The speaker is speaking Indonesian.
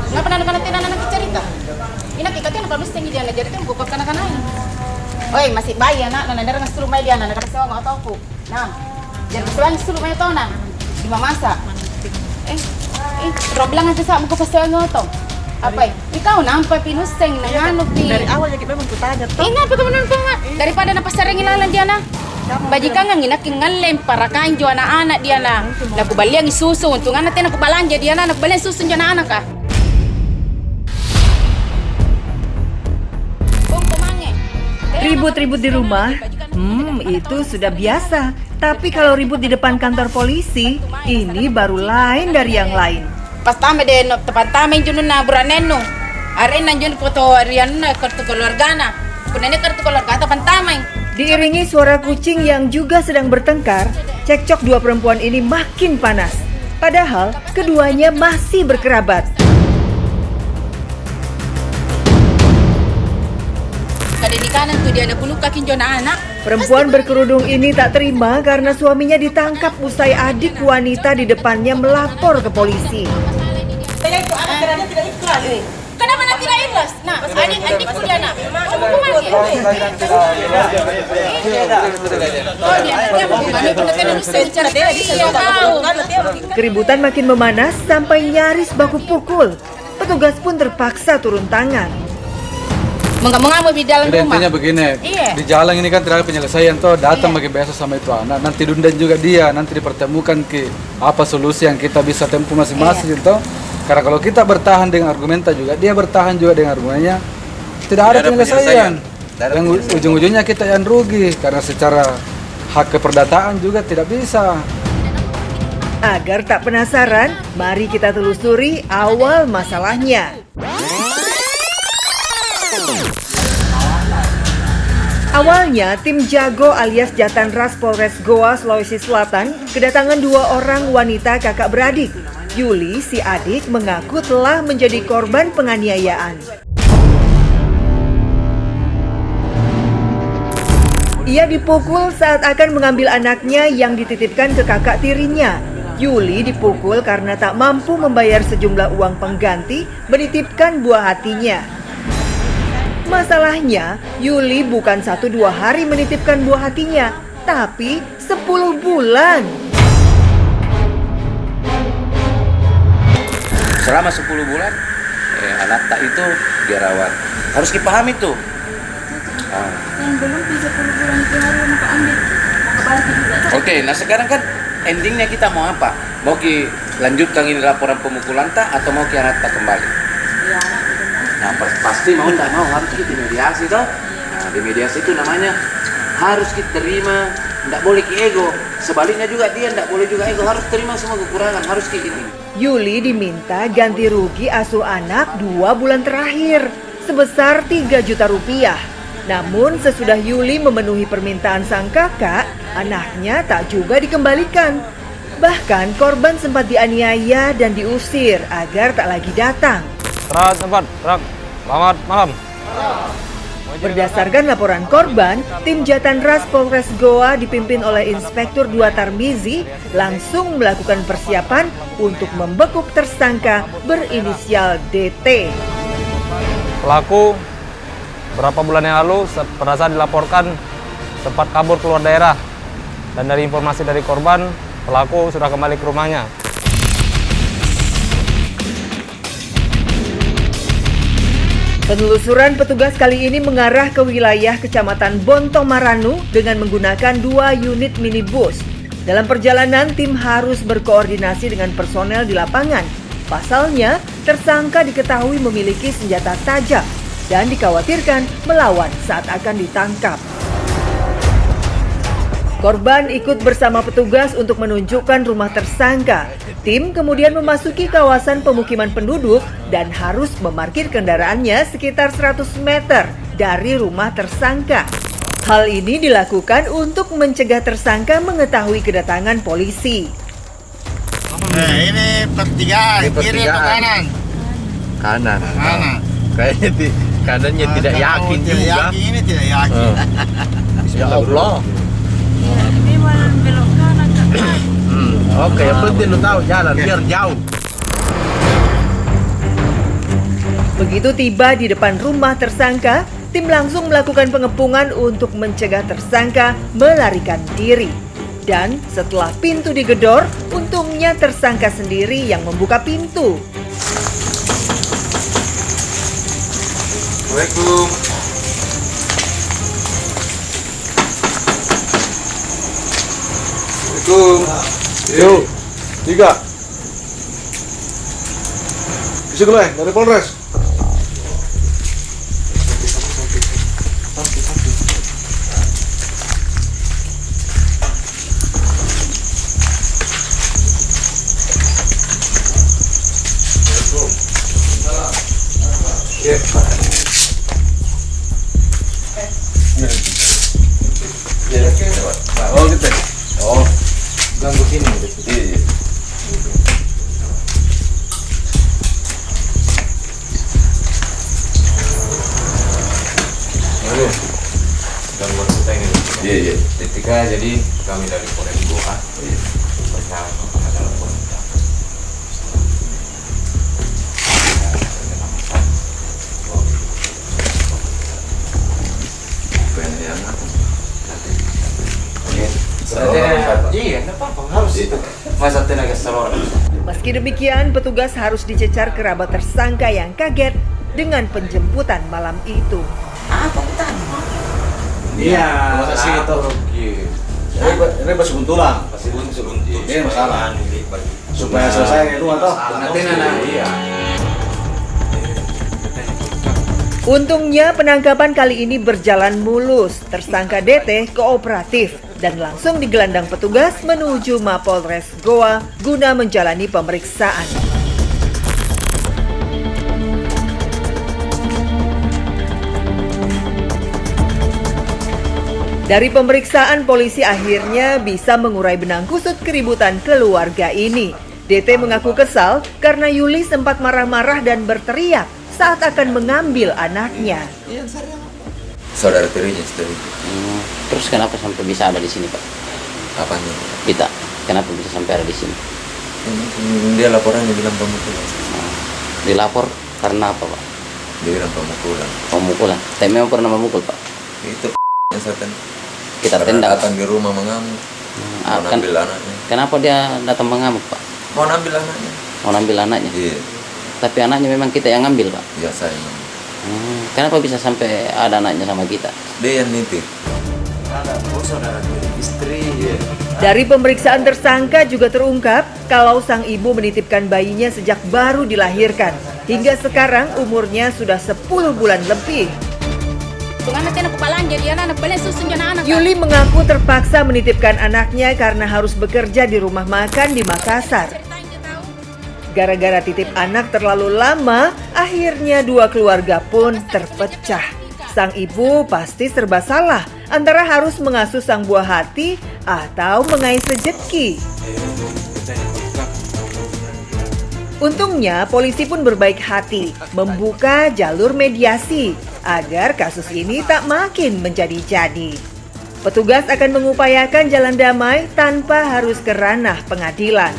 Nga pananagan natin na nagcerita. Inakikati na pabisteng dia na jarita mo bukod ka na kanay. Oy, masih bayi na nanadara nga sulumay dia na nakakasawa nga ataw ko. Na. Jar gustuhan sulumay to na. Di mamasa. Rob lang ang sa mo ko pasawa nga to. Apay, ikaw na ang papinusteng nanganod ni. Dari awal ya kita mengkutanya to. Nga pagkamanan ko nga. Daripada napasaring ilalan dia na. Baji ka nga nginaking ngalem para kain jo anak-anak dia na. Nagubaliang isuso. Untungan natin nagkubalanja dia na. Nagbaliang susun jo na anak ka. Ribut-ribut di rumah, itu sudah biasa. Tapi kalau ribut di depan kantor polisi, ini baru lain dari yang lain. Pas tama de tepat tama jo na buranen no. Are nanjon foto rian na kartu keluarga na. Kunene kartu keluarga tepan tama. Diiringi suara kucing yang juga sedang bertengkar, cekcok dua perempuan ini makin panas. Padahal keduanya masih berkerabat. Kadedikanan tuh dia ada bunuh kaki jona anak. Perempuan berkerudung ini tak terima karena suaminya ditangkap usai adik wanita di depannya melapor ke polisi. Saya itu anak kerana tidak ikhlas. Kenapa nak tidak ikhlas? Nah, adik ku dia nak. Hukuman dia. Keributan makin memanas sampai nyaris baku pukul. Petugas pun terpaksa turun tangan. Mengamuk di dalam rumah. Intinya begini, di jalan ini kan tidak ada penyelesaian toh, datang bagi biasa sama itu anak, nanti dundan juga dia, nanti dipertemukan ke apa solusi yang kita bisa tempuh masing-masing toh. Karena kalau kita bertahan dengan argumenta juga, dia bertahan juga dengan argumennya, tidak ada penyelesaian. Dan ujung-ujungnya kita yang rugi karena secara hak keperdataan juga tidak bisa. Agar tak penasaran, mari kita telusuri awal masalahnya. Awalnya, tim Jago alias Jatan Ras Polres Goa, Sulawesi Selatan kedatangan dua orang wanita kakak beradik. Yuli, si adik, mengaku telah menjadi korban penganiayaan. Ia dipukul saat akan mengambil anaknya yang dititipkan ke kakak tirinya. Yuli dipukul karena tak mampu membayar sejumlah uang pengganti menitipkan buah hatinya. Masalahnya, Yuli bukan 1-2 hari menitipkan buah hatinya, tapi 10 bulan. Selama 10 bulan, anak tak itu dia rawat. Harus dipahami tuh. Yang belum 10 bulan itu harus mau ambil. Oke, nah sekarang kan endingnya kita mau apa? Mau lanjutkan ini laporan pemukulan tak atau mau anak tak kembali? Iya, Nah, pasti mau tidak mau harus kita mediasi toh. Nah, di mediasi itu namanya harus kita terima, tidak boleh ego. Sebaliknya juga dia tidak boleh juga ego, harus terima semua kekurangan, harus kayak gitu. Yuli diminta ganti rugi asuh anak 2 bulan terakhir sebesar 3 juta rupiah. Namun sesudah Yuli memenuhi permintaan sang kakak, anaknya tak juga dikembalikan. Bahkan korban sempat dianiaya dan diusir agar tak lagi datang. Selamat malam. Berdasarkan laporan korban, tim Jatan Ras Polres Goa dipimpin oleh Inspektur 2 Tarmizi langsung melakukan persiapan untuk membekuk tersangka berinisial DT. Pelaku berapa bulan yang lalu pada saat dilaporkan sempat kabur keluar daerah, dan dari informasi dari korban, pelaku sudah kembali ke rumahnya. Penelusuran petugas kali ini mengarah ke wilayah Kecamatan Bontomaranu dengan menggunakan 2 unit minibus. Dalam perjalanan, tim harus berkoordinasi dengan personel di lapangan. Pasalnya, tersangka diketahui memiliki senjata tajam dan dikhawatirkan melawan saat akan ditangkap. Korban ikut bersama petugas untuk menunjukkan rumah tersangka. Tim kemudian memasuki kawasan pemukiman penduduk dan harus memarkir kendaraannya sekitar 100 meter dari rumah tersangka. Hal ini dilakukan untuk mencegah tersangka mengetahui kedatangan polisi. Nah, ini pertigaan, kiri atau kanan? Kanan. Kanan. Kayaknya kanannya tidak yakin tidak juga. yakin, ini tidak yakin. Ya Allah. Ini belok kanan Kak. Oke, yang penting lu tahu jalan biar jauh. Begitu tiba di depan rumah tersangka, tim langsung melakukan pengepungan untuk mencegah tersangka melarikan diri. Dan setelah pintu digedor, untungnya tersangka sendiri yang membuka pintu. Assalamualaikum. Yo, 3. Bisa gue dari Polres. Oh gitu. Oh, ganggu sini gitu. Iya. Gangguan kita ini. Iya. Ketika jadi kami dari Polres Goa. Iya. Berjalan adalah wanita. Iya, apa-apa harus itu. Masa tenaga seluruh. Meski demikian, petugas harus dicecar kerabat tersangka yang kaget dengan penjemputan malam itu. Apa utang? Iya, masa sih itu. ini pas buntulan. Pasti buntu. Ini masalah. Supaya selesai itu atau Nanti nana, iya. Untungnya penangkapan kali ini berjalan mulus. Tersangka DT kooperatif dan langsung digelandang petugas menuju Mapolres Goa guna menjalani pemeriksaan. Dari pemeriksaan, polisi akhirnya bisa mengurai benang kusut keributan keluarga ini. DT mengaku kesal karena Yuli sempat marah-marah dan berteriak saat akan mengambil anaknya. Saudara tirinya setelah itu. Terus kenapa sampai bisa ada di sini, Pak? Apanya? Kita, kenapa bisa sampai ada di sini? Dia laporannya bilang pemukulan. Dilapor karena apa, Pak? Dia bilang pemukulan. Pemukulan. Tapi memang pernah memukul, Pak? Itu yang saya Kita tindak. datang di rumah mengamuk. Mau ambil anaknya. Kenapa dia datang mengamuk, Pak? Mau ambil anaknya. Mau ambil anaknya? Iya. Tapi anaknya memang kita yang ambil, Pak? Ya saya. Kenapa bisa sampai ada anaknya sama kita? Dia yang nitip. Dari pemeriksaan tersangka juga terungkap kalau sang ibu menitipkan bayinya sejak baru dilahirkan. Hingga sekarang umurnya sudah 10 bulan lebih. Yuli mengaku terpaksa menitipkan anaknya karena harus bekerja di rumah makan di Makassar. Gara-gara titip anak terlalu lama, akhirnya dua keluarga pun terpecah. Sang ibu pasti serba salah, antara harus mengasuh sang buah hati atau mengais rezeki. Untungnya polisi pun berbaik hati membuka jalur mediasi agar kasus ini tak makin menjadi-jadi. Petugas akan mengupayakan jalan damai tanpa harus ke ranah pengadilan.